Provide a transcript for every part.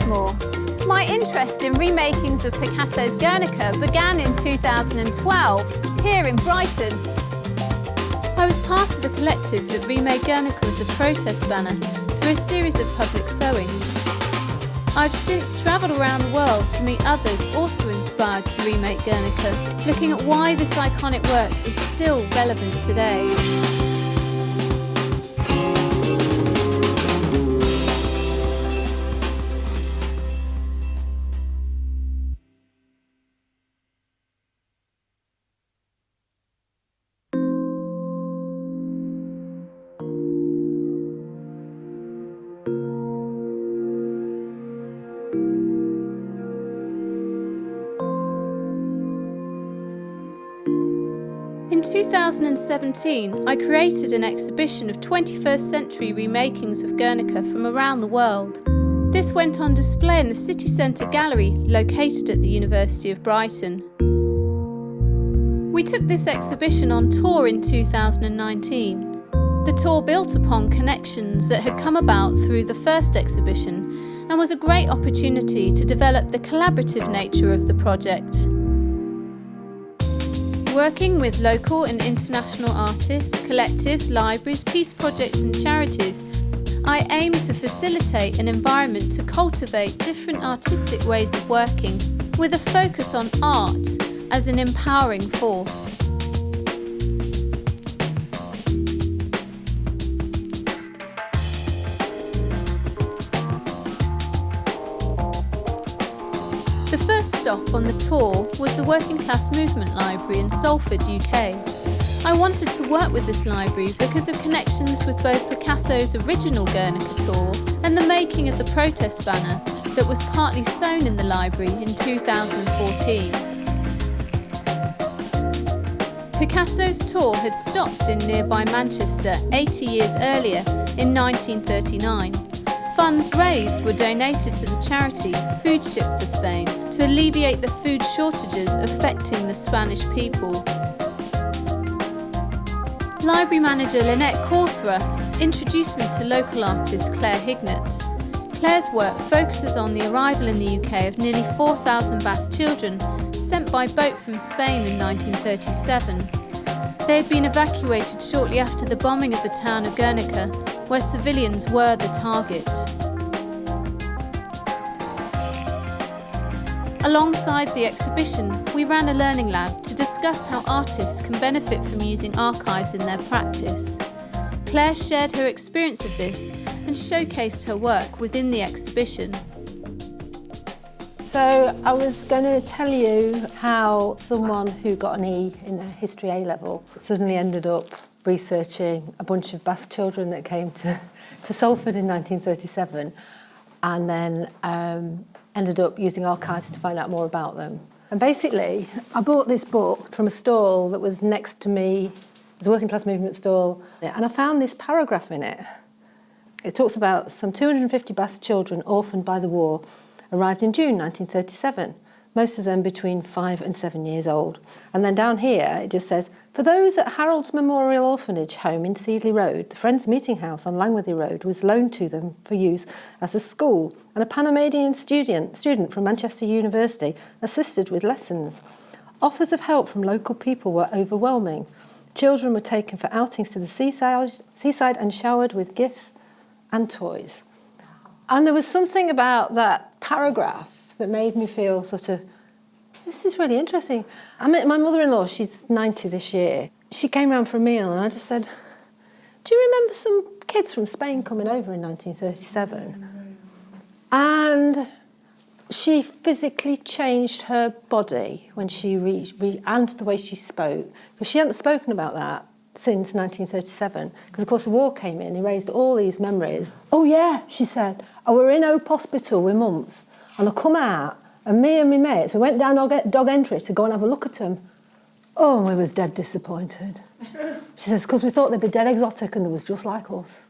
more. My interest in remakings of Picasso's Guernica began in 2012, here in Brighton. I was part of a collective that remade Guernica as a protest banner through a series of public sewings. I've since travelled around the world to meet others also inspired to remake Guernica, looking at why this iconic work is still relevant today. In 2017, I created an exhibition of 21st century remakings of Guernica from around the world. This went on display in the City Centre Gallery, located at the University of Brighton. We took this exhibition on tour in 2019. The tour built upon connections that had come about through the first exhibition and was a great opportunity to develop the collaborative nature of the project. Working with local and international artists, collectives, libraries, peace projects and charities, I aim to facilitate an environment to cultivate different artistic ways of working with a focus on art as an empowering force. The first stop on the tour was the Working Class Movement Library in Salford, UK. I wanted to work with this library because of connections with both Picasso's original Guernica tour and the making of the protest banner that was partly sewn in the library in 2014. Picasso's tour had stopped in nearby Manchester 80 years earlier in 1939. Funds raised were donated to the charity Food Ship for Spain to alleviate the food shortages affecting the Spanish people. Library manager Lynette Cawthra introduced me to local artist Claire Hignett. Claire's work focuses on the arrival in the UK of nearly 4,000 Basque children sent by boat from Spain in 1937. They had been evacuated shortly after the bombing of the town of Guernica, where civilians were the target. Alongside the exhibition, we ran a learning lab to discuss how artists can benefit from using archives in their practice. Claire shared her experience of this and showcased her work within the exhibition. So I was going to tell you how someone who got an E in their History A-level suddenly ended up researching a bunch of Basque children that came to Salford in 1937 and then ended up using archives to find out more about them. And basically, I bought this book from a stall that was next to me. It was a working class movement stall, and I found this paragraph in it. It talks about some 250 Basque children orphaned by the war arrived in June 1937, most of them between 5 and 7 years old. And then down here it just says, for those at Harold's Memorial Orphanage Home in Seedley Road, the Friends Meeting House on Langworthy Road was loaned to them for use as a school, and a Panamanian student from Manchester University assisted with lessons. Offers of help from local people were overwhelming. Children were taken for outings to the seaside and showered with gifts and toys. And there was something about that paragraph that made me feel sort of, this is really interesting. I mean, my mother-in-law, she's 90 this year. She came round for a meal and I just said, do you remember some kids from Spain coming over in 1937? And she physically changed her body when she and the way she spoke, because she hadn't spoken about that since 1937, because of course the war came in, erased all these memories. Oh yeah, she said, I were in Hope Hospital with mums, and I come out, and me and my mates, we went down dog entry to go and have a look at them. Oh, and we was dead disappointed. She says, because we thought they'd be dead exotic and they was just like us.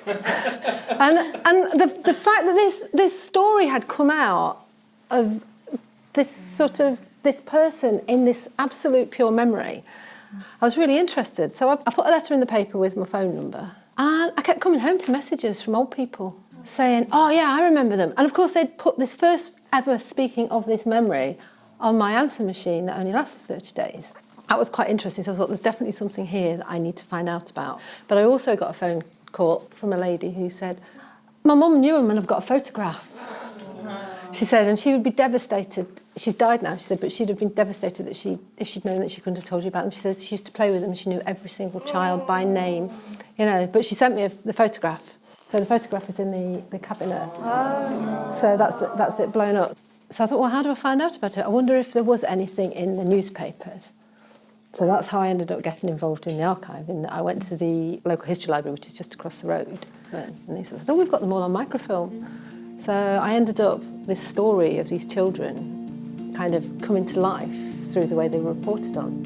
and the fact that this story had come out of this person in this absolute pure memory, I was really interested. So I put a letter in the paper with my phone number, and I kept coming home to messages from old people saying, oh yeah, I remember them. And of course they'd put this first ever speaking of this memory on my answer machine that only lasts for 30 days. That was quite interesting, so I thought there's definitely something here that I need to find out about. But I also got a phone call from a lady who said, my mum knew him and I've got a photograph. She said, and she would be devastated. She's died now, she said, but she'd have been devastated that if she'd known that she couldn't have told you about them. She says she used to play with them, she knew every single child by name, you know, but she sent me the photograph. So the photograph is in the cabinet. So that's it blown up. So I thought, well, how do I find out about it? I wonder if there was anything in the newspapers. So that's how I ended up getting involved in the archive. In that I went to the local history library, which is just across the road. And they sort of said, oh, we've got them all on microfilm. So I ended up, this story of these children kind of coming to life through the way they were reported on.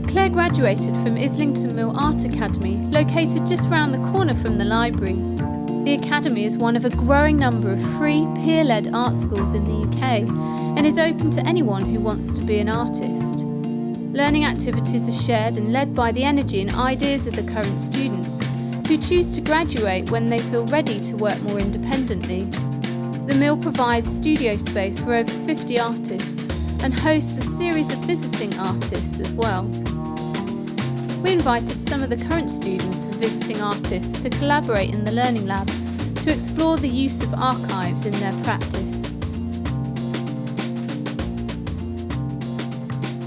Claire graduated from Islington Mill Art Academy, located just round the corner from the library. The Academy is one of a growing number of free, peer-led art schools in the UK and is open to anyone who wants to be an artist. Learning activities are shared and led by the energy and ideas of the current students, who choose to graduate when they feel ready to work more independently. The Mill provides studio space for over 50 artists and hosts a series of visiting artists as well. We invited some of the current students and visiting artists to collaborate in the Learning Lab to explore the use of archives in their practice.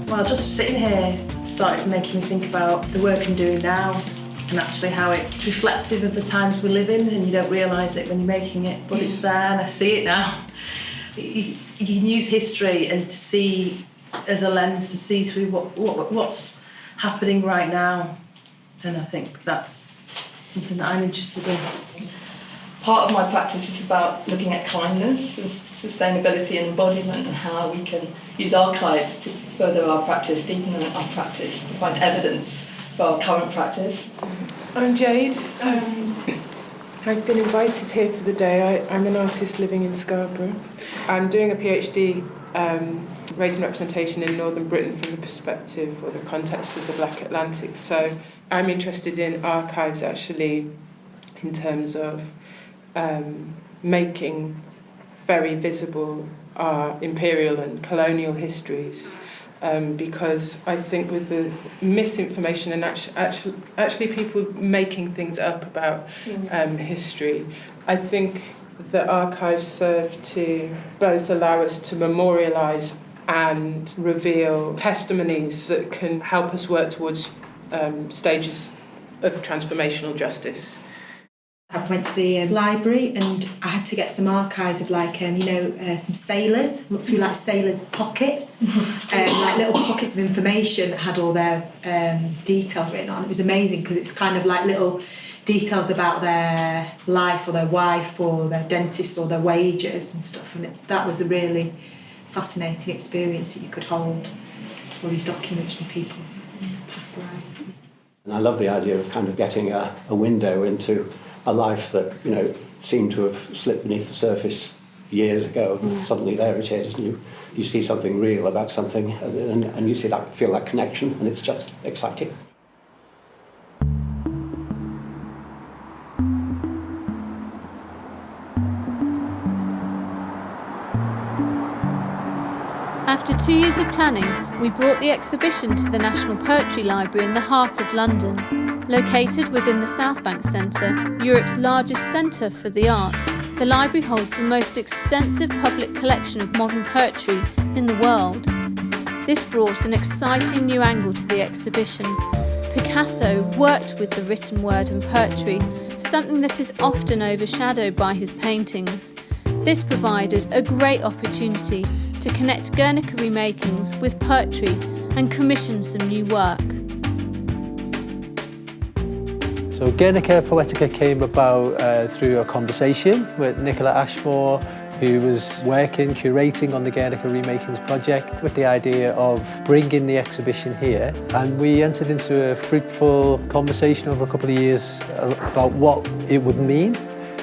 Well, just sitting here started making me think about the work I'm doing now and actually how it's reflective of the times we live in, and you don't realise it when you're making it, but it's there and I see it now. You can use history and to see as a lens to see through what's happening right now, and I think that's something that I'm interested in. Part of my practice is about looking at kindness, sustainability and embodiment, and how we can use archives to further our practice, deepen our practice, to find evidence for our current practice. I'm Jade. I've been invited here for the day. I'm an artist living in Scarborough. I'm doing a PhD race and representation in Northern Britain from the perspective or the context of the Black Atlantic. So I'm interested in archives actually in terms of making very visible our imperial and colonial histories, because I think with the misinformation and actually people making things up about history, I think the archives serve to both allow us to memorialise and reveal testimonies that can help us work towards stages of transformational justice. I went to the library and I had to get some archives of some sailors, look through like sailors' pockets, like little pockets of information that had all their details written on. It was amazing because it's kind of like little details about their life or their wife or their dentist or their wages and stuff, and that was a really fascinating experience that you could hold all these documents from people's past life. And I love the idea of kind of getting a window into a life that, you know, seemed to have slipped beneath the surface years ago. And suddenly there it is, and you see something real about something, and you feel that connection, and it's just exciting. After 2 years of planning, we brought the exhibition to the National Poetry Library in the heart of London. Located within the South Bank Centre, Europe's largest centre for the arts, the library holds the most extensive public collection of modern poetry in the world. This brought an exciting new angle to the exhibition. Picasso worked with the written word and poetry, something that is often overshadowed by his paintings. This provided a great opportunity to connect Guernica Remakings with poetry and commission some new work. So Guernica Poetica came about through a conversation with Nicola Ashmore, who was curating on the Guernica Remakings project with the idea of bringing the exhibition here. And we entered into a fruitful conversation over a couple of years about what it would mean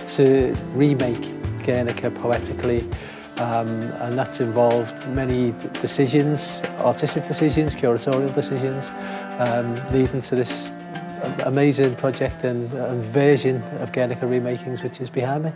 to remake Guernica poetically, and that's involved many decisions, artistic decisions, curatorial decisions, leading to this amazing project and version of Guernica Remakings, which is behind me.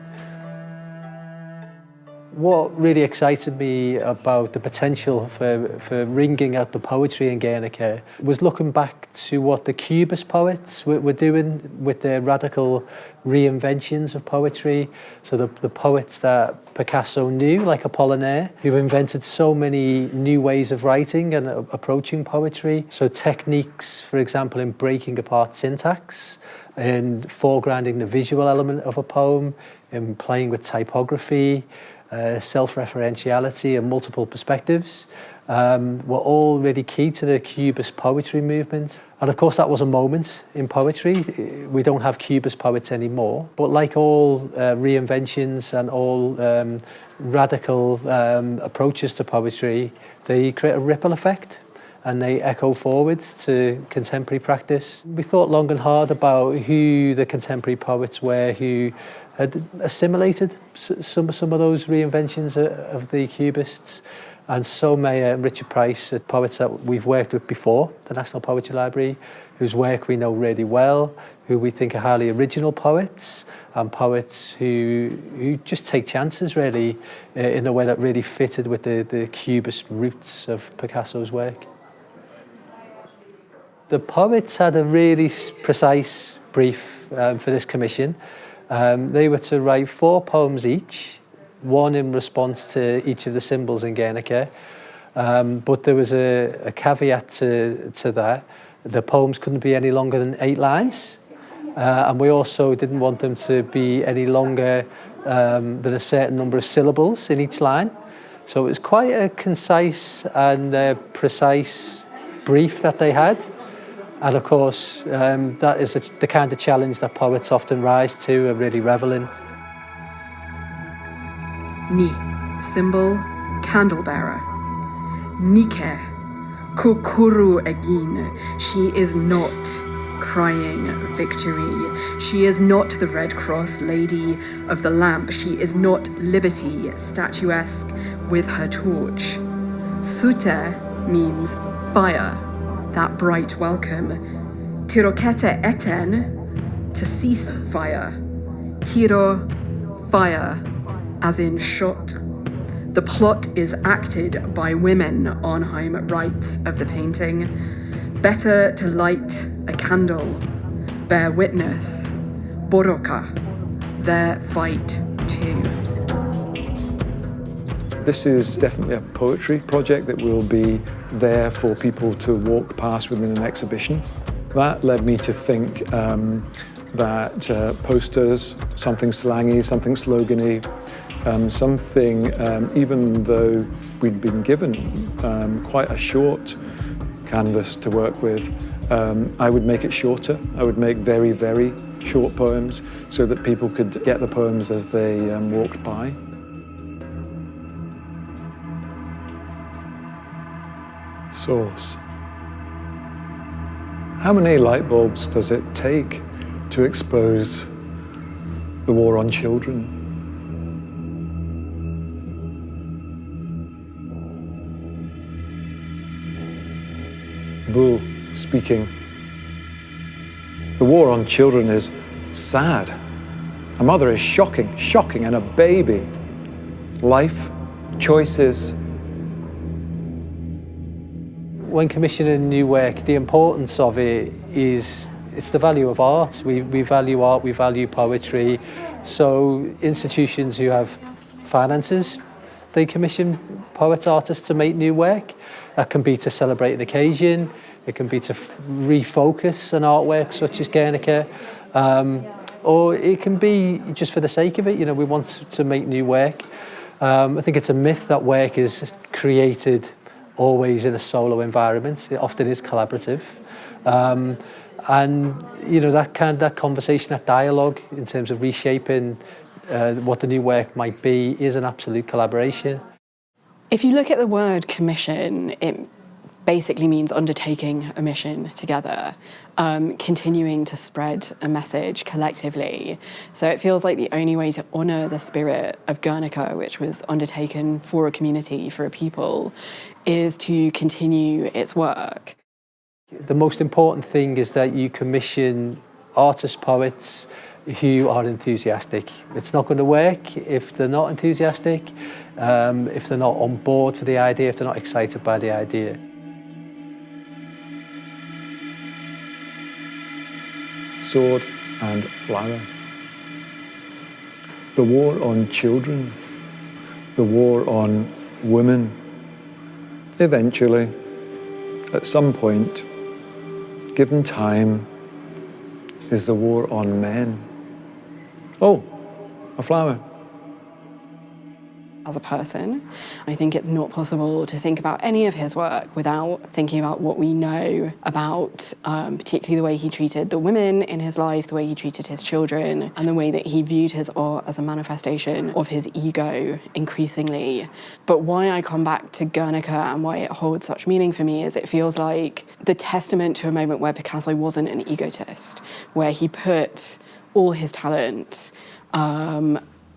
What really excited me about the potential for ringing out the poetry in Guernica was looking back to what the Cubist poets were doing with their radical reinventions of poetry. So the poets that Picasso knew, like Apollinaire, who invented so many new ways of writing and approaching poetry. So techniques, for example, in breaking apart syntax, in foregrounding the visual element of a poem, in playing with typography, self-referentiality and multiple perspectives were all really key to the Cubist poetry movement. And of course that was a moment in poetry. We don't have Cubist poets anymore, but like all reinventions and all radical approaches to poetry, they create a ripple effect and they echo forwards to contemporary practice. We thought long and hard about who the contemporary poets were who had assimilated some of those reinventions of the Cubists. And so may Richard Price, poets that we've worked with before, the National Poetry Library, whose work we know really well, who we think are highly original poets, and poets who just take chances really in a way that really fitted with the Cubist roots of Picasso's work. The poets had a really precise brief for this commission. They were to write 4 poems each, one in response to each of the symbols in Guernica, but there was a caveat to that. The poems couldn't be any longer than 8 lines, and we also didn't want them to be any longer than a certain number of syllables in each line. So it was quite a concise and precise brief that they had. And of course, that is the kind of challenge that poets often rise to and really revel in. Ni, symbol, candle bearer. Nike, kokuru egin. She is not crying victory. She is not the Red Cross lady of the lamp. She is not liberty, statuesque with her torch. Sute means fire. That bright welcome. Tirokete eten, to cease fire. Tiro, fire, as in shot. The plot is acted by women on home rights of the painting. Better to light a candle, bear witness, boroka, their fight too. This is definitely a poetry project that will be there for people to walk past within an exhibition. That led me to think that posters, something slangy, something slogany, something, even though we'd been given quite a short canvas to work with, I would make it shorter. I would make very, very short poems so that people could get the poems as they walked by. Source. How many light bulbs does it take to expose the war on children? Bull speaking. The war on children is sad. A mother is shocking, and a baby. Life, choices. When commissioning new work, the importance of it is it's the value of art. We value art, we value poetry. So institutions who have finances, they commission poets, artists to make new work. That can be to celebrate an occasion, it can be to refocus an artwork such as Guernica, or it can be just for the sake of it. You know, we want to make new work. I think it's a myth that work is created always in a solo environment. It often is collaborative. And you know, that conversation, that dialogue in terms of reshaping what the new work might be is an absolute collaboration. If you look at the word commission, it basically means undertaking a mission together, continuing to spread a message collectively. So it feels like the only way to honour the spirit of Guernica, which was undertaken for a community, for a people, is to continue its work. The most important thing is that you commission artists, poets who are enthusiastic. It's not going to work if they're not enthusiastic, if they're not on board for the idea, if they're not excited by the idea. Sword and flower. The war on children, the war on women, eventually, at some point, given time, is the war on men. Oh, a flower. As a person, I think it's not possible to think about any of his work without thinking about what we know about particularly the way he treated the women in his life, the way he treated his children, and the way that he viewed his art as a manifestation of his ego increasingly. But why I come back to Guernica and why it holds such meaning for me is it feels like the testament to a moment where Picasso wasn't an egotist, where he put all his talent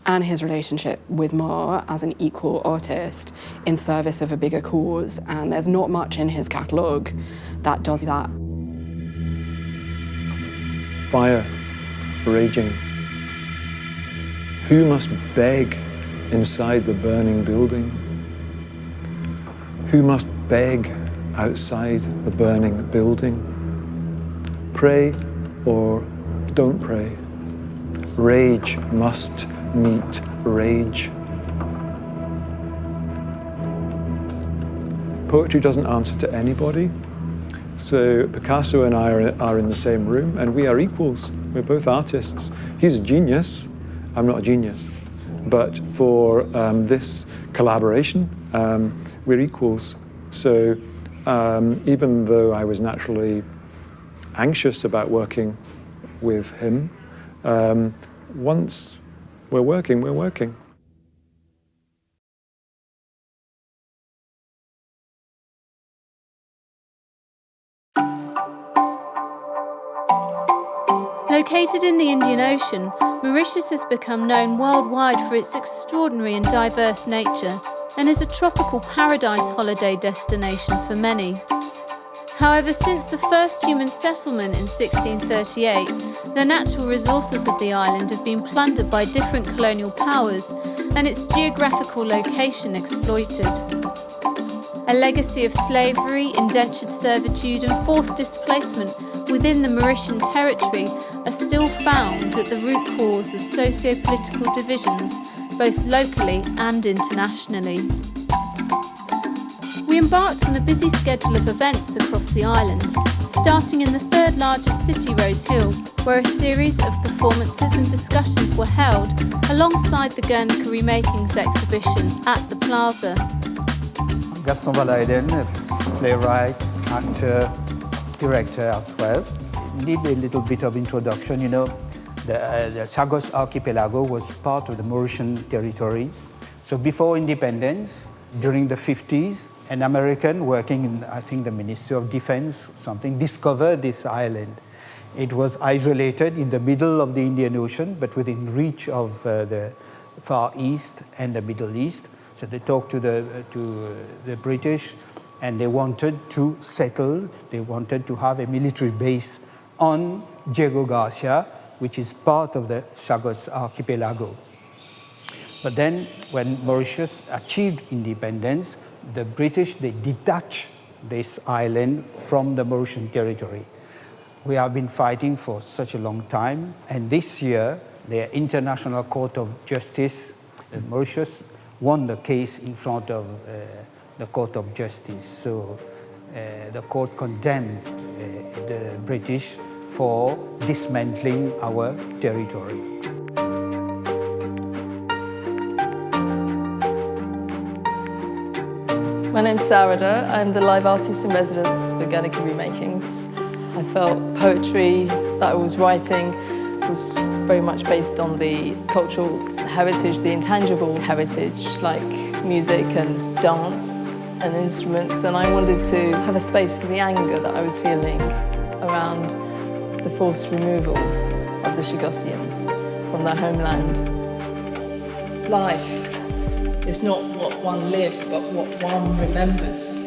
and his relationship with Ma as an equal artist in service of a bigger cause. And there's not much in his catalogue that does that. Fire, raging. Who must beg inside the burning building? Who must beg outside the burning building? Pray or don't pray. Rage must meet rage. Poetry doesn't answer to anybody. So Picasso and I are in the same room and we are equals. We're both artists. He's a genius. I'm not a genius. But for this collaboration, we're equals. So even though I was naturally anxious about working with him, once we're working, we're working. Located in the Indian Ocean, Mauritius has become known worldwide for its extraordinary and diverse nature and is a tropical paradise holiday destination for many. However, since the first human settlement in 1638, the natural resources of the island have been plundered by different colonial powers and its geographical location exploited. A legacy of slavery, indentured servitude and forced displacement within the Mauritian territory are still found at the root cause of socio-political divisions, both locally and internationally. We embarked on a busy schedule of events across the island, starting in the third largest city, Rose Hill, where a series of performances and discussions were held alongside the Guernica Remakings exhibition at the Plaza. Gaston Valaiden, playwright, actor, director as well. Need a little bit of introduction. You know, the Chagos archipelago was part of the Mauritian territory. So before independence, during the 50s, an American working in, I think, the Ministry of Defense, something, discovered this island. It was isolated in the middle of the Indian Ocean, but within reach of the Far East and the Middle East. So they talked to the British, and they wanted to settle, they wanted to have a military base on Diego Garcia, which is part of the Chagos archipelago. But then when Mauritius achieved independence, the British, they detached this island from the Mauritian territory. We have been fighting for such a long time, and this year, the International Court of Justice in Mauritius won the case in front of the Court of Justice. So the court condemned the British for dismantling our territory. My name's Sarada. I'm the live artist in residence for Guernica Remakings. I felt poetry that I was writing was very much based on the cultural heritage, the intangible heritage, like music and dance, and instruments, and I wanted to have a space for the anger that I was feeling around the forced removal of the Chagossians from their homeland. Life is not what one lived, but what one remembers.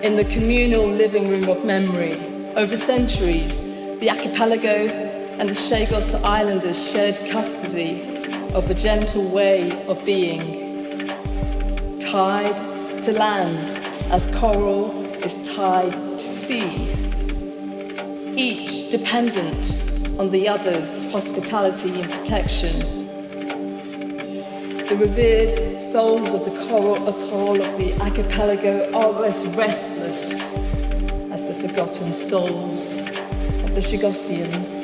In the communal living room of memory, over centuries, the archipelago and the Chagos Islanders shared custody of a gentle way of being, tied to land as coral is tied to sea, each dependent on the other's hospitality and protection. The revered souls of the coral atoll of the archipelago are as restless as the forgotten souls of the Chagossians.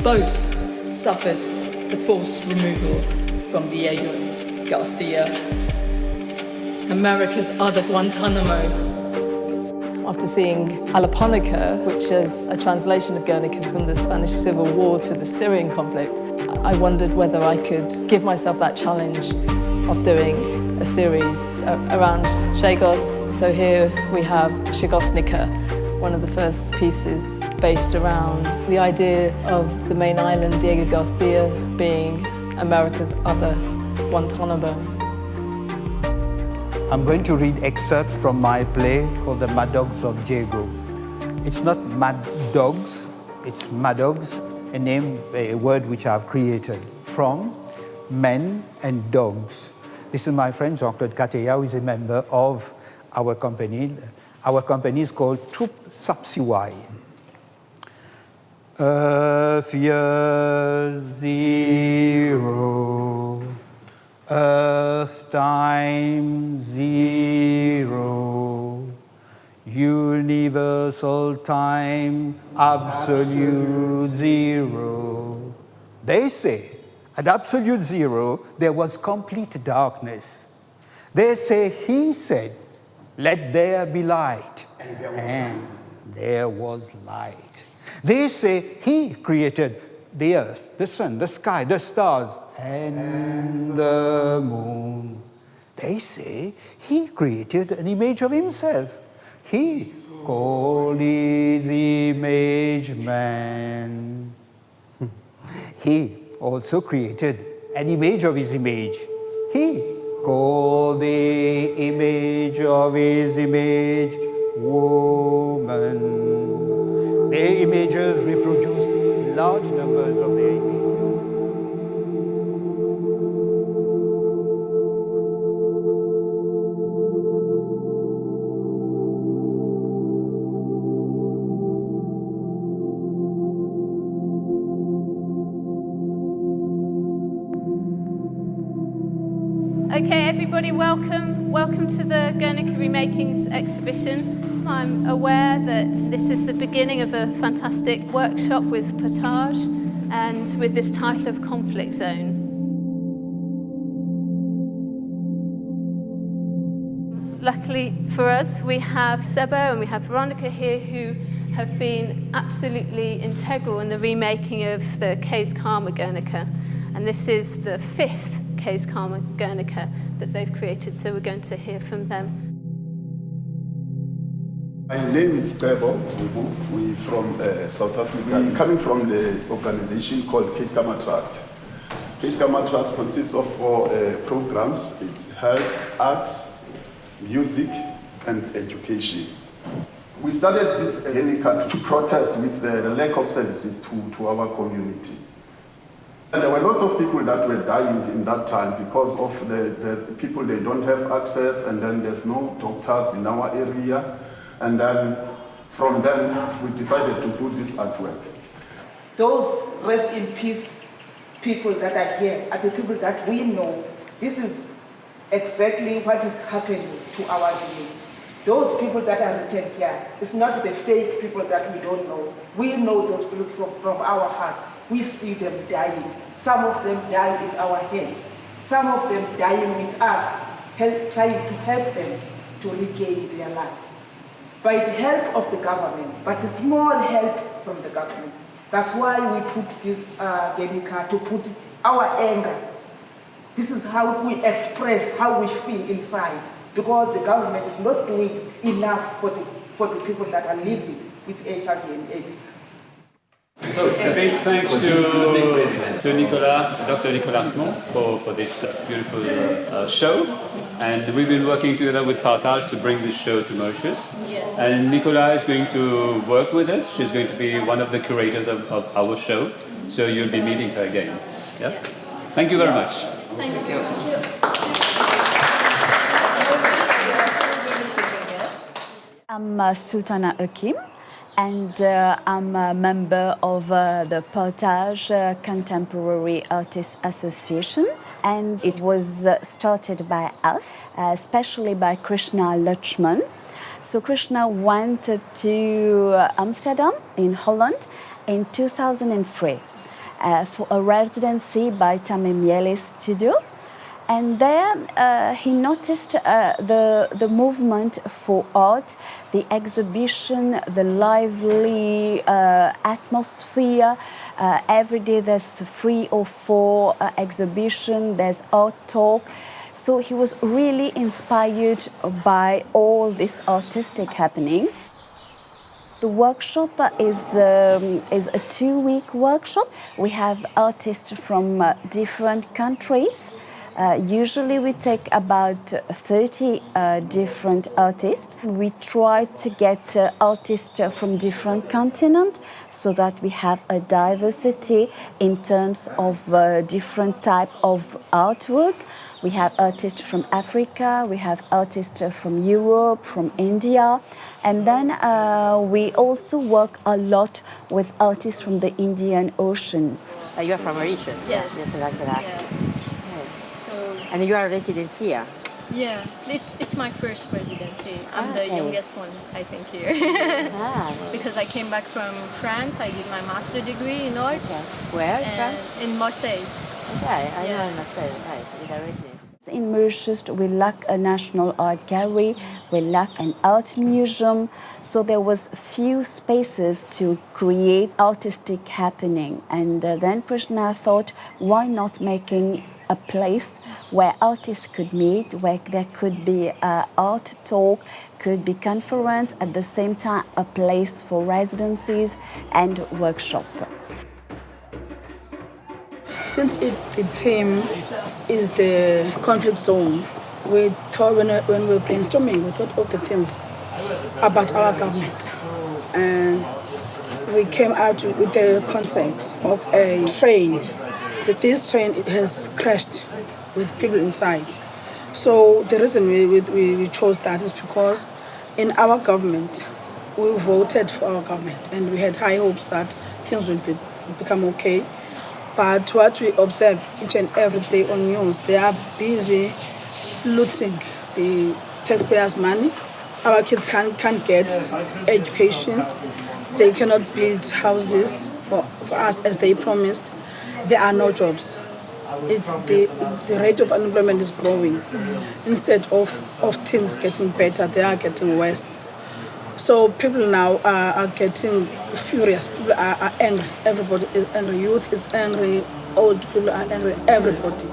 Both suffered the forced removal from Diego Garcia, America's other Guantanamo. After seeing Alaponica, which is a translation of Guernica from the Spanish Civil War to the Syrian conflict, I wondered whether I could give myself that challenge of doing a series around Chagos. So here we have Chagosnica, one of the first pieces based around the idea of the main island, Diego Garcia, being America's other Guantanamo. I'm going to read excerpts from my play called The Mad Dogs of Diego. It's not mad dogs, it's mad dogs, a word which I've created from men and dogs. This is my friend Jean-Claude Kateya, who is a member of our company. Our company is called Troupe Sapsiwai. Earth year zero, Earth time zero, universal time absolute zero. They say at absolute zero there was complete darkness. They say he said, "Let there be light," and there was light. They say he created the earth, the sun, the sky, the stars, and the moon. They say he created an image of himself. He called his image man. He also created an image of his image. He called the image of his image woman. Their images reproduced large numbers of their images. Okay, everybody, welcome. Welcome to the Guernica Remakings exhibition. I'm aware that this is the beginning of a fantastic workshop with Potage and with this title of Conflict Zone. Luckily for us, we have Sebo and we have Veronica here who have been absolutely integral in the remaking of the Case Karma Guernica. And this is the 5th Case Karma Guernica that they've created, so we're going to hear from them. My name is Sebo. We're from South Africa, coming from the organization called Case Karma Trust. Case Karma Trust consists of 4 programs. It's health, art, music, and education. We started this Guernica to protest with the lack of services to our community. And there were lots of people that were dying in that time because of the people, they don't have access, and then there's no doctors in our area. And then from then, we decided to do this artwork. Those rest in peace people that are here are the people that we know. This is exactly what is happening to our village. Those people that are written here, it's not the fake people that we don't know. We know those people from our hearts. We see them dying. Some of them die in our hands. Some of them dying with us, trying to help them to regain their lives. By the help of the government, but a small help from the government. That's why we put this Guernica, to put our anger. This is how we express how we feel inside. because the government is not doing enough for the people that are living with HIV and AIDS. So a big thanks to Nicolas, Dr. Nicolas Asmon for this beautiful show. And we've been working together with Partage to bring this show to Mauritius. Yes. And Nicolas is going to work with us. She's going to be one of the curators of our show. So you'll be meeting her again. Yeah? Thank you very much. Thank you. I'm Sultana Hakim, and I'm a member of the Partage Contemporary Artists Association. And it was started by us, especially by Krishna Lutchman. So Krishna went to Amsterdam in Holland in 2003 for a residency by Tamemiele Studio. And there he noticed the movement for art, the exhibition, the lively atmosphere. Every day there's 3 or 4 exhibitions, there's art talk. So he was really inspired by all this artistic happening. The workshop is a 2-week workshop. We have artists from different countries. Usually we take about 30 different artists. We try to get artists from different continents so that we have a diversity in terms of different type of artwork. We have artists from Africa, we have artists from Europe, from India, and then we also work a lot with artists from the Indian Ocean. You are from Mauritius? Yes. Yes, like that. Yeah. And you are a resident here? Yeah, it's my first residency. I'm the youngest one, I think, here. Because I came back from France. I did my master's degree in art. Okay. Where? France? In Marseille. Okay, I know in Marseille, right, with a resident. In Mauritius, we lack a national art gallery, we lack an art museum, so there was few spaces to create artistic happening. And then Krishna thought, why not making a place where artists could meet, where there could be art talk, could be conference, at the same time a place for residencies and workshop. Since the theme is the conflict zone, we thought when we were brainstorming, we thought of the things about our government. And we came out with the concept of a train. That this train it has crashed with people inside. So the reason we chose that is because in our government, we voted for our government and we had high hopes that things will become okay. But what we observe each and every day on news, they are busy looting the taxpayers' money. Our kids can't get education. They cannot build houses for us as they promised. There are no jobs. The rate of unemployment is growing. Instead of things getting better, they are getting worse. So people now are getting furious. People are angry. Everybody is angry. Youth is angry. Old people are angry. Everybody.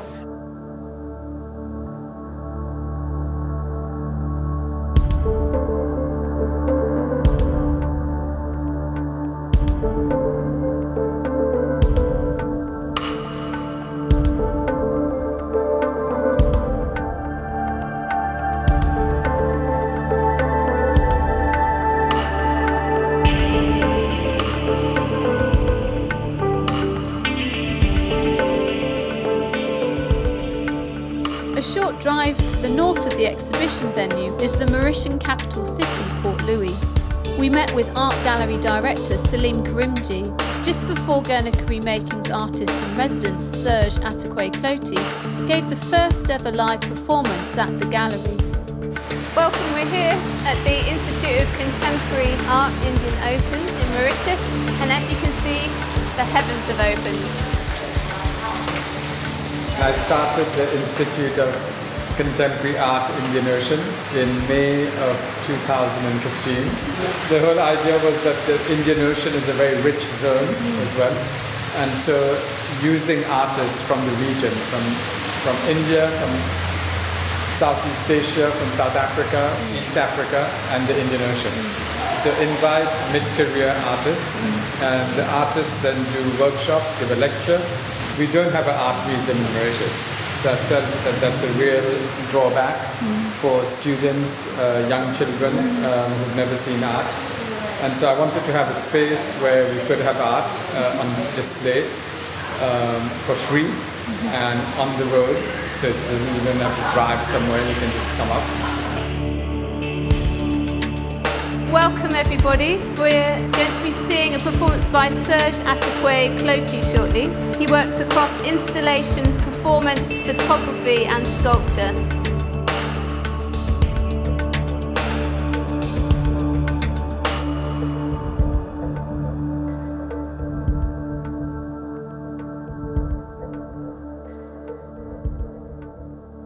Drive to the north of the exhibition venue is the Mauritian capital city, Port Louis. We met with art gallery director Salim Karimji just before Guernica Remakings artist in residence Serge Atakwe-Cloti gave the first ever live performance at the gallery. Welcome, we're here at the Institute of Contemporary Art Indian Ocean in Mauritius, and as you can see, the heavens have opened. I started the Institute of Contemporary Art Indian Ocean in May of 2015. The whole idea was that the Indian Ocean is a very rich zone as well, and so using artists from the region, from India, from Southeast Asia, from South Africa, East Africa, and the Indian Ocean. So invite mid-career artists, and the artists then do workshops, give a lecture. We don't have an art museum in Mauritius, so I felt that that's a real drawback for students, young children who've never seen art. And so I wanted to have a space where we could have art on display for free and on the road, so it doesn't even have to drive somewhere, you can just come up. Welcome everybody. We're going to be seeing a performance by Serge Atakwe Cloti shortly. He works across installation, performance, photography and sculpture.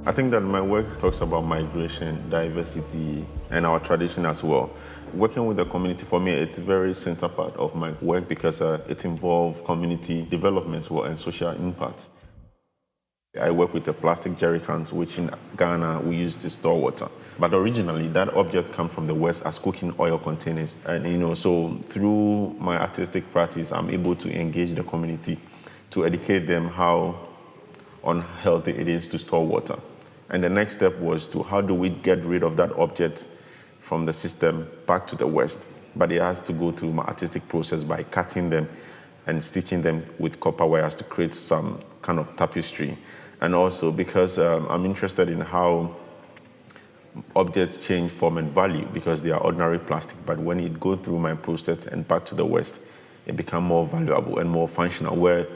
I think that my work talks about migration, diversity, and our tradition as well. Working with the community, for me, it's a very central part of my work because it involves community development as well and social impact. I work with the plastic jerry cans, which in Ghana we use to store water. But originally, that object comes from the West as cooking oil containers. And so through my artistic practice, I'm able to engage the community to educate them how unhealthy it is to store water. And the next step was to how do we get rid of that object from the system back to the West. But it has to go through my artistic process by cutting them and stitching them with copper wires to create some kind of tapestry. And also because I'm interested in how objects change form and value because they are ordinary plastic, but when it goes through my process and back to the West, it becomes more valuable and more functional, where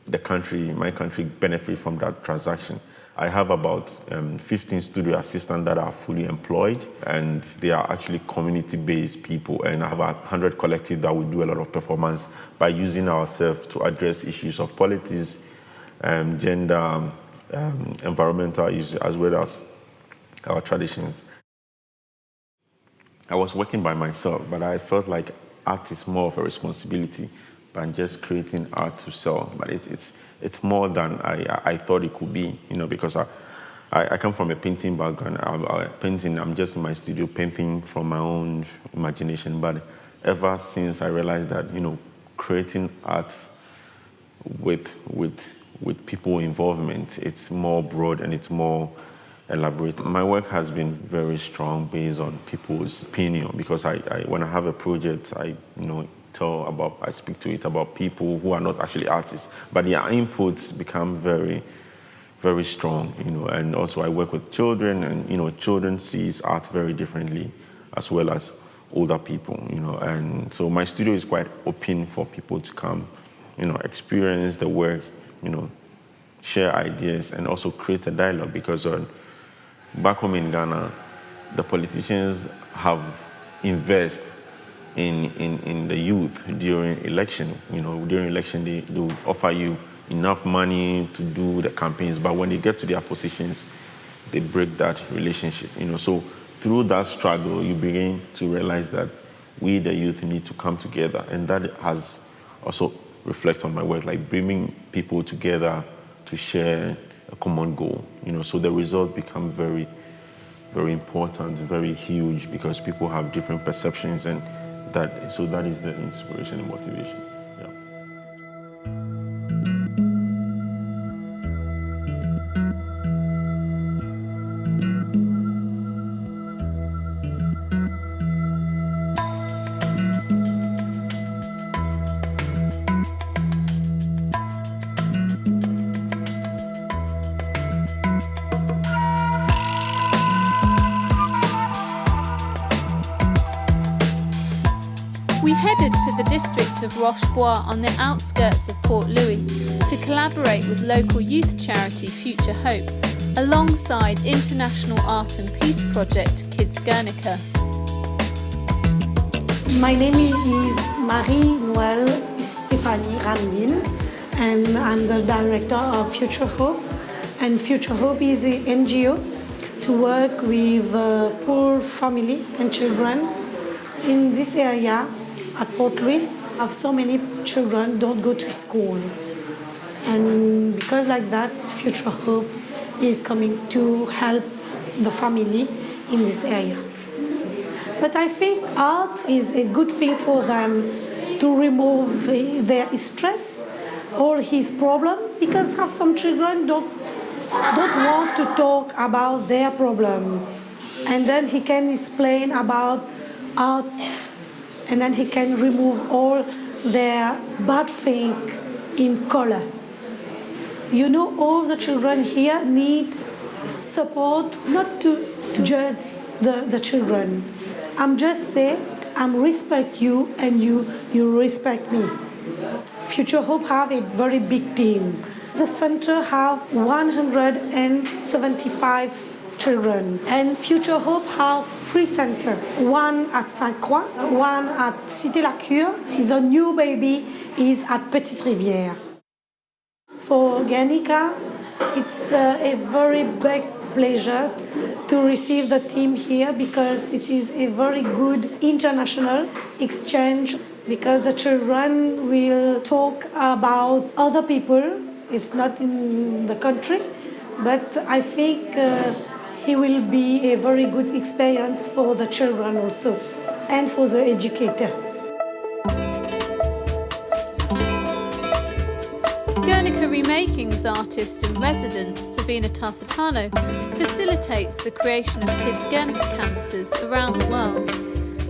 my country benefits from that transaction. I have about 15 studio assistants that are fully employed, and they are actually community-based people, and I have 100 collectives that will do a lot of performance by using ourselves to address issues of politics, gender, environmental issues, as well as our traditions. I was working by myself, but I felt like art is more of a responsibility than just creating art to sell. But it's more than I thought it could be, because I come from a painting background. I'm just in my studio painting from my own imagination. But ever since I realized that, creating art with people involvement, it's more broad and it's more elaborate. My work has been very strong based on people's opinion, because when I have a project, I speak to it about people who are not actually artists, but their inputs become very, very strong, and also I work with children, and, children sees art very differently, as well as older people, and so my studio is quite open for people to come, experience the work, share ideas, and also create a dialogue, because back home in Ghana, the politicians have invested in the youth during election. During election, they will offer you enough money to do the campaigns, but when they get to their positions, they break that relationship. So through that struggle, you begin to realize that we, the youth, need to come together, and that has also reflected on my work, like bringing people together to share a common goal. So the results become very, very important, very huge, because people have different perceptions, and that is the inspiration and motivation. We headed to the district of Rochebois on the outskirts of Port Louis to collaborate with local youth charity Future Hope, alongside international art and peace project Kids Guernica. My name is Marie-Noël Stéphanie Ramdin, and I'm the director of Future Hope. And Future Hope is an NGO to work with poor family and children in this area. At Port Louis, have so many children don't go to school. And because like that, Future Hope is coming to help the family in this area. But I think art is a good thing for them to remove their stress, all his problem, because some children don't want to talk about their problem. And then he can explain about art, and then he can remove all their bad thing in color. You know, all the children here need support, not to judge the children. I'm just saying, I respect you and you respect me. Future Hope have a very big team. The center have 175 children, and Future Hope have 3 centers, one at Sainte-Croix, one at Cité-la-Cure. The new baby is at Petite Rivière. For Guernica, it's a very big pleasure to receive the team here, because it is a very good international exchange, because the children will talk about other people. It's not in the country, but I think it will be a very good experience for the children also, and for the educator. Guernica Remakings artist in residence, Sabina Tarsitano, facilitates the creation of kids' Guernica canvases around the world.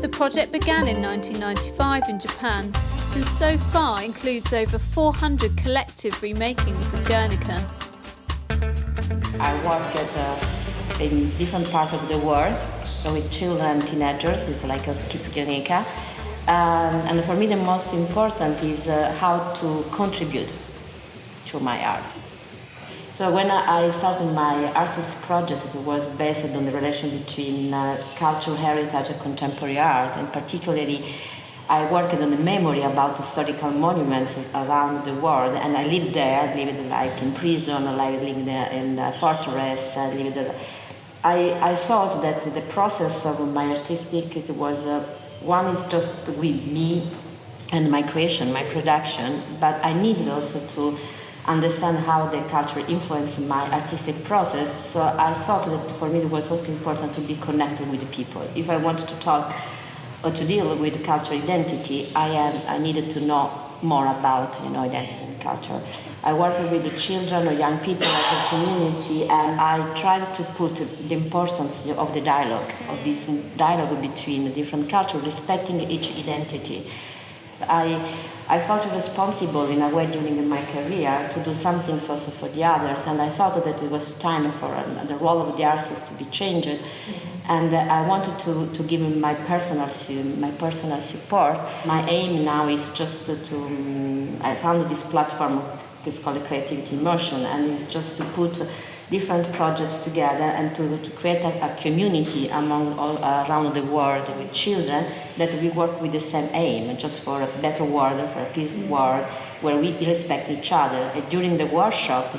The project began in 1995 in Japan, and so far includes over 400 collective remakings of Guernica. I work in different parts of the world with children, teenagers. It's like a Kids Guernica. And for me the most important is how to contribute to my art. So when I started my artist project, it was based on the relation between cultural heritage and contemporary art, and particularly I worked on the memory about historical monuments around the world, and I lived there, lived like in prison, I lived in a fortress, I thought that the process of my artistic, it was, one is just with me and my creation, my production, but I needed also to understand how the culture influenced my artistic process. So I thought that for me it was also important to be connected with the people. If I wanted to talk or to deal with cultural identity, I needed to know more about identity and culture. I work with the children or young people as a community, and I tried to put the importance of the dialogue, of this dialogue between different cultures, respecting each identity. I felt responsible in a way during my career to do some things also for the others, and I thought that it was time for the role of the artist to be changed, and I wanted to give him my personal support. My aim now is just to I found this platform, it's called Creativity in Motion, and it's just to put different projects together and to create a community among all around the world with children that we work with the same aim, just for a better world, for a peaceful world where we respect each other. And during the workshop,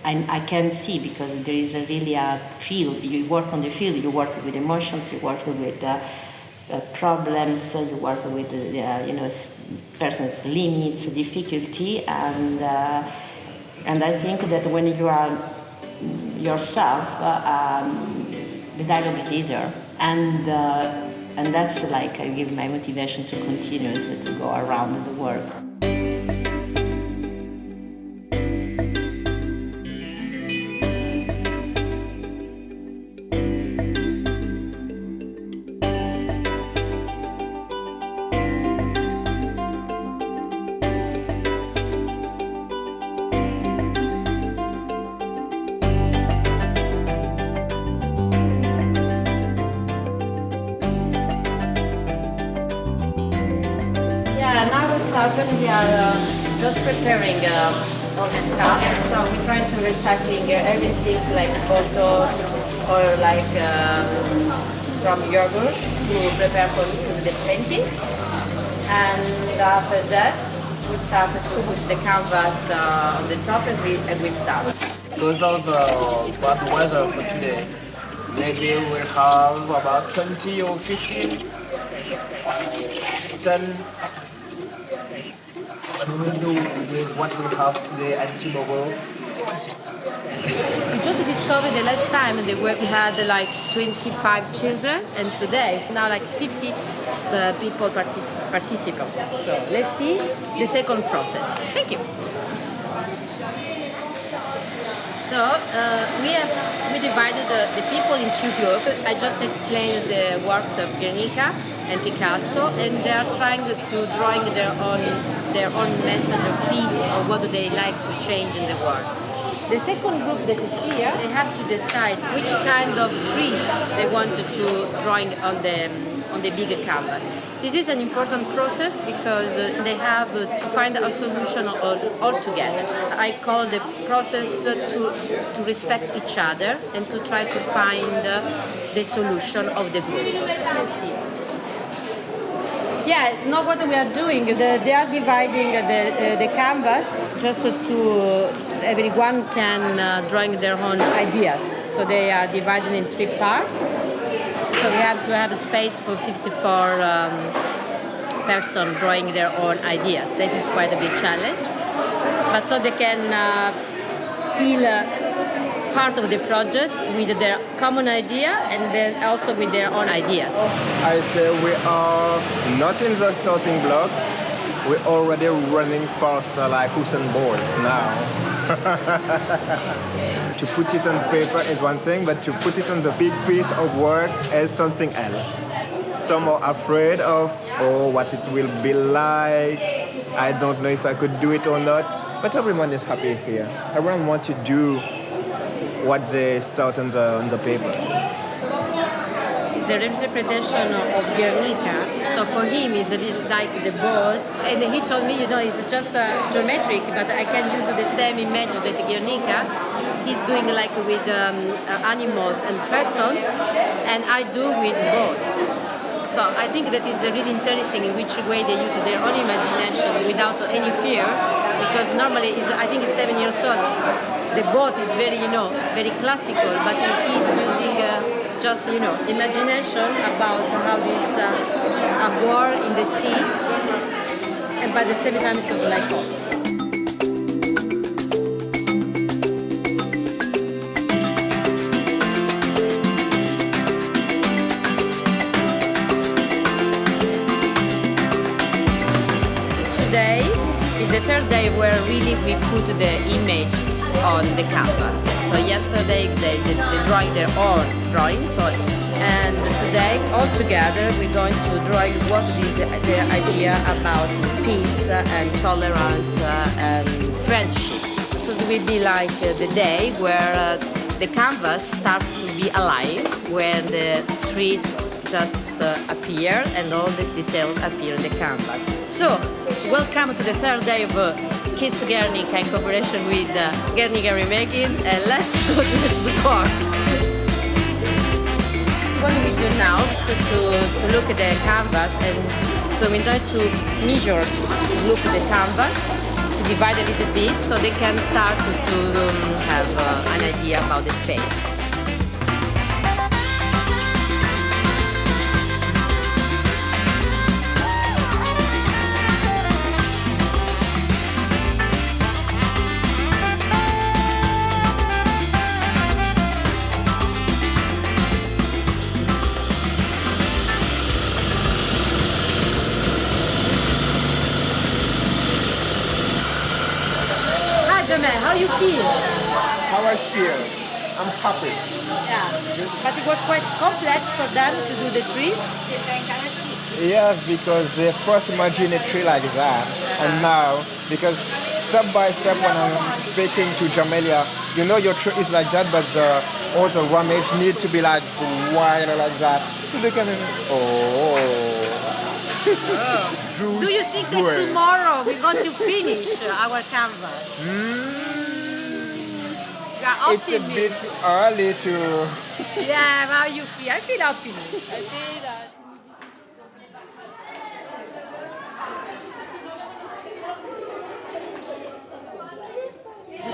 I can see, because there is really a field, you work on the field, you work with emotions, you work with problems, you work with person's limits, difficulty, and I think that when you are yourself, the dialogue is easier, and that's like I give my motivation to continue to go around the world. We are just preparing all the stuff, so we're trying to recycling everything like photos or like from yogurt to prepare for the painting. And after that, we start to put the canvas on the top and we start. Those are the bad weather for today. Maybe we'll have about 20 or 15. Then we will do with what we have today and tomorrow. We just discovered the last time we had like 25 children, and today it's now like 50 people participants. So let's see the second process. Thank you. So we divided the people in two groups. I just explained the works of Guernica and Picasso, and they are trying to drawing their own message or piece or what do they like to change in the world. The second group that is here, they have to decide which kind of trees they wanted to drawing on the bigger canvas. This is an important process because they have to find a solution all together. I call the process to respect each other and to try to find the solution of the group. Let's see. Yeah, not what we are doing. They are dividing the canvas just to everyone can drawing their own ideas. So they are divided in 3 parts. So we have to have a space for 54 persons drawing their own ideas. This is quite a big challenge. But so they can feel part of the project with their common idea and then also with their own ideas. I say we are not in the starting block. We're already running faster like Usain Bolt now. To put it on paper is one thing, but to put it on the big piece of work is something else. Some are afraid of, what it will be like. I don't know if I could do it or not, but everyone is happy here. Everyone wants to do what they start on the paper. It's the interpretation of Guernica. So for him, it's a bit like the boat. And he told me, it's just geometric, but I can use the same image that Guernica. He's doing like with animals and persons, and I do with both. So I think that is really interesting in which way they use their own imagination without any fear, because normally I think he's 7 years old. The boat is very, very classical, but he's using just, imagination about how this a war in the sea, and by the same time it's like home. Today is the third day where really we put the image on the canvas. So yesterday they drawing their own drawings, and today all together we're going to draw what is their idea about peace and tolerance and friendship. So it will be like the day where the canvas starts to be alive, where the trees just appear and all the details appear on the canvas. So, welcome to the third day of Kids Guernica in cooperation with Guernica Remakings, and let's go to the court. What we do now is to look at the canvas, and so we try to measure, look at the canvas, to divide a little bit so they can start to have an idea about the space. How you feel? How I feel? I'm happy. Yeah, but it was quite complex for them to do the trees. Yes, because they first imagine a tree like that, and now, because step by step when I'm speaking to Jamelia, your tree is like that, but all the ramage need to be like wide like that. Look at it. Do you think that tomorrow we're going to finish our canvas? It's a bit early to... Yeah, how you feel? I feel optimistic. I feel that.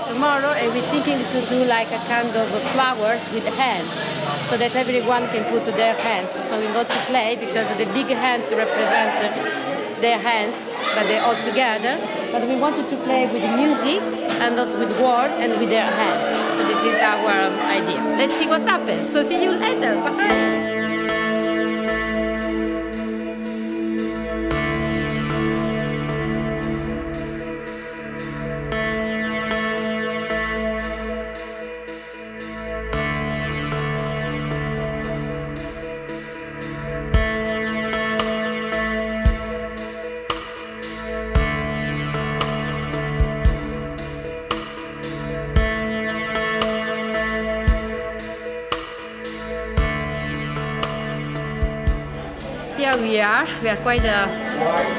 Tomorrow we're thinking to do like a kind of flowers with hands, so that everyone can put their hands. So we go to play because the big hands represent their hands, but they're all together. But we wanted to play with music and also with words and with their hands. So this is our idea. Let's see what happens. So see you later. Bye. Here we are quite a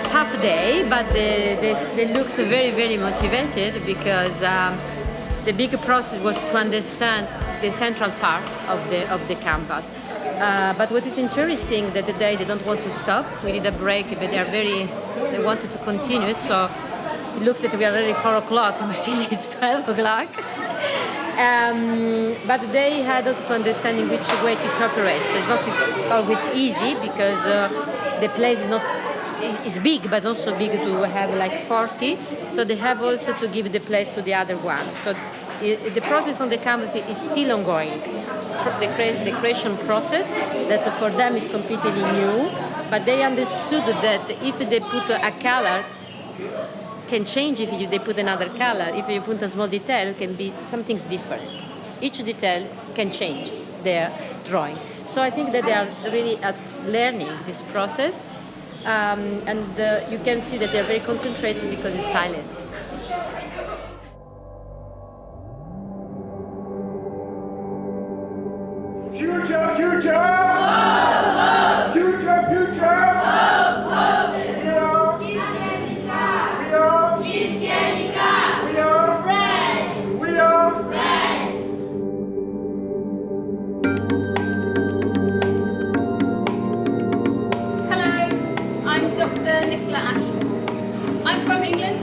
tough day, but they look very, very motivated because the big process was to understand the central part of the campus. But what is interesting that today they don't want to stop. We need a break, but they wanted to continue. So it looks that we are already 4 o'clock, but still it's 12 o'clock. But they had also to understand in which way to cooperate. So it's not always easy because the place is big, but also big to have like 40. So they have also to give the place to the other one. So the process on the campus is still ongoing. The creation process that for them is completely new, but they understood that if they put a color, can change if they put another color. If you put a small detail, can be something's different. Each detail can change their drawing. So I think that they are really learning this process, and you can see that they're very concentrated because it's silence. Future, future! Oh, oh. Future, future! Oh, oh. Dr. Nicola Ashmore. I'm from England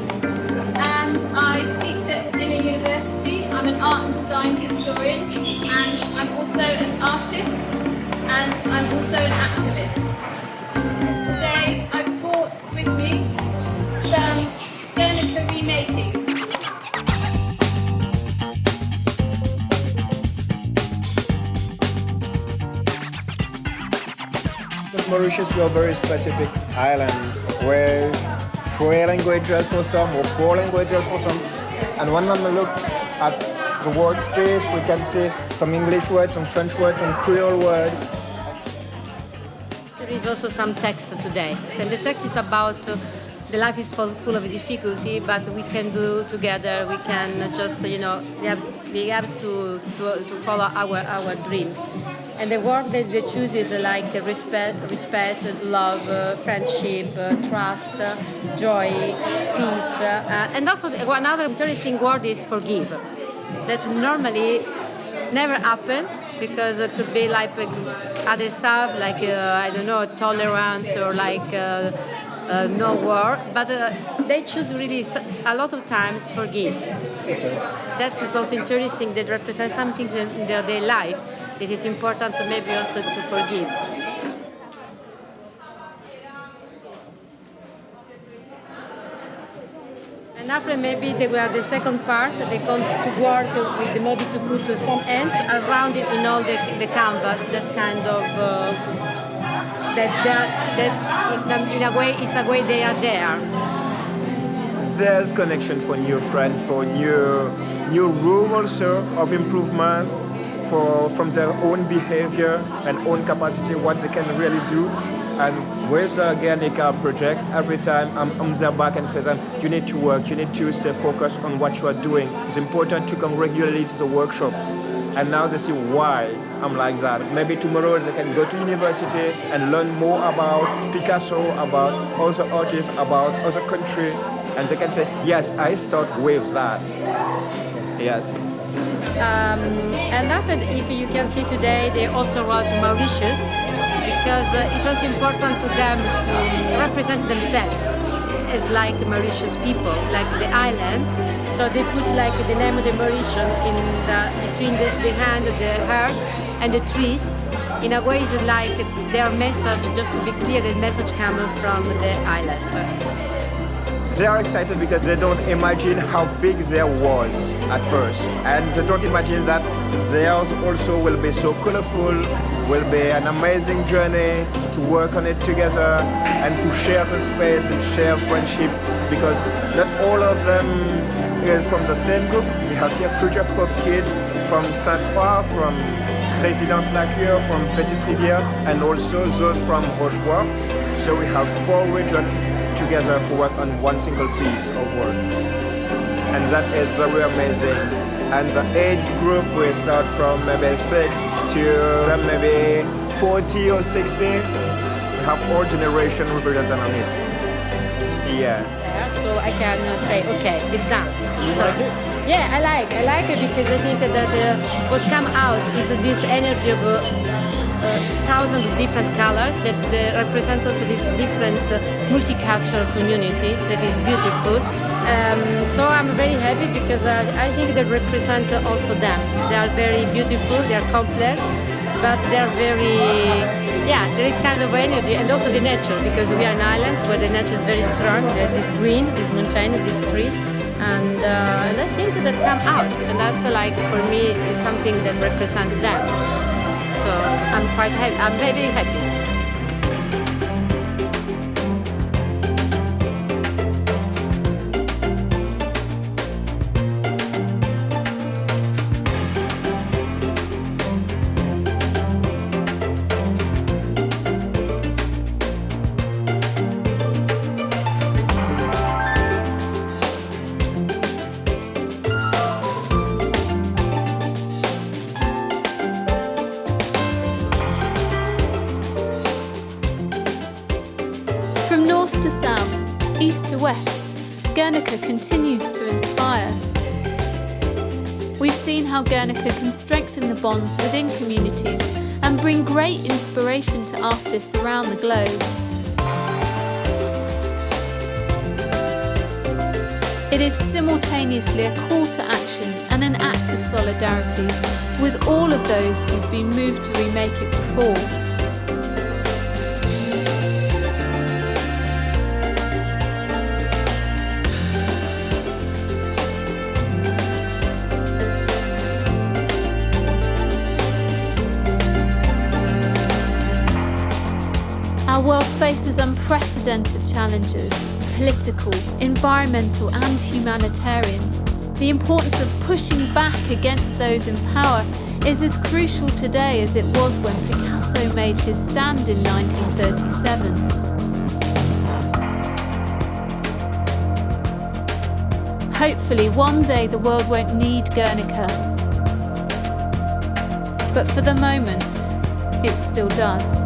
and I teach at a university. I'm an art and design historian and I'm also an artist and I'm also an activist. Today I've brought with me some Guernica Remakings. Mauritius, we are a very specific island where 3 languages for some or 4 languages for some. And when we look at the word page, we can see some English words, some French words, some Creole words. There is also some text today. So the text is about the life is full of difficulty, but we can do together. We can just, we have to follow our dreams. And the word that they choose is like respect, love, friendship, trust, joy, peace. And also another interesting word is forgive. That normally never happen because it could be like other stuff like, tolerance or like no war. But they choose really a lot of times forgive. That is also interesting. That represents something in their daily life. It is important to maybe also to forgive. And after maybe they will have the second part, they come to work with the movie to put some ends around it in all the canvas. That's kind of that in a way is a way they are there. There's connection for new friends, for new room also of improvement. From their own behavior and own capacity, what they can really do. And with the Guernica project, every time I'm on their back and say them, you need to work, you need to stay focused on what you are doing. It's important to come regularly to the workshop. And now they see why I'm like that. Maybe tomorrow they can go to university and learn more about Picasso, about other artists, about other country. And they can say, yes, I start with that. Yes. And after, if you can see today, they also wrote Mauritius because it's also important to them to represent themselves as like Mauritius people, like the island. So they put like the name of the Mauritian between the hand, the heart, and the trees. In a way, it's like their message, just to be clear, the message coming from the island. They are excited because they don't imagine how big there was at first. And they don't imagine that theirs also will be so colorful, will be an amazing journey to work on it together and to share the space and share friendship, because not all of them is from the same group. We have here Future Hope kids from Sainte-Croix, from Résidence Laqueur, from Petite Rivière, and also those from Rochebois. So we have 4 regions together who work on one single piece of work. And that is very amazing. And the age group will start from maybe 6 to maybe 40 or 60. We have all generations represented on it. Yeah. So I can say, okay, it's done. So, yeah, I like it because I think that what come out is this energy of thousands of different colors that represent also this different multicultural community that is beautiful. So I'm very happy because I think they represent also them. They are very beautiful, they are complex, but they are very, yeah, there is kind of energy, and also the nature, because we are in islands where the nature is very strong. There's this green, this mountain, these trees, and I think that come out, and that's like, for me, is something that represents them. So I'm quite happy. I'm very happy. From north to south, east to west, Guernica continues to inspire. We've seen how Guernica can strengthen the bonds within communities and bring great inspiration to artists around the globe. It is simultaneously a call to action and an act of solidarity with all of those who've been moved to remake it before. Our world faces unprecedented challenges, political, environmental and humanitarian. The importance of pushing back against those in power is as crucial today as it was when Picasso made his stand in 1937. Hopefully one day the world won't need Guernica, but for the moment it still does.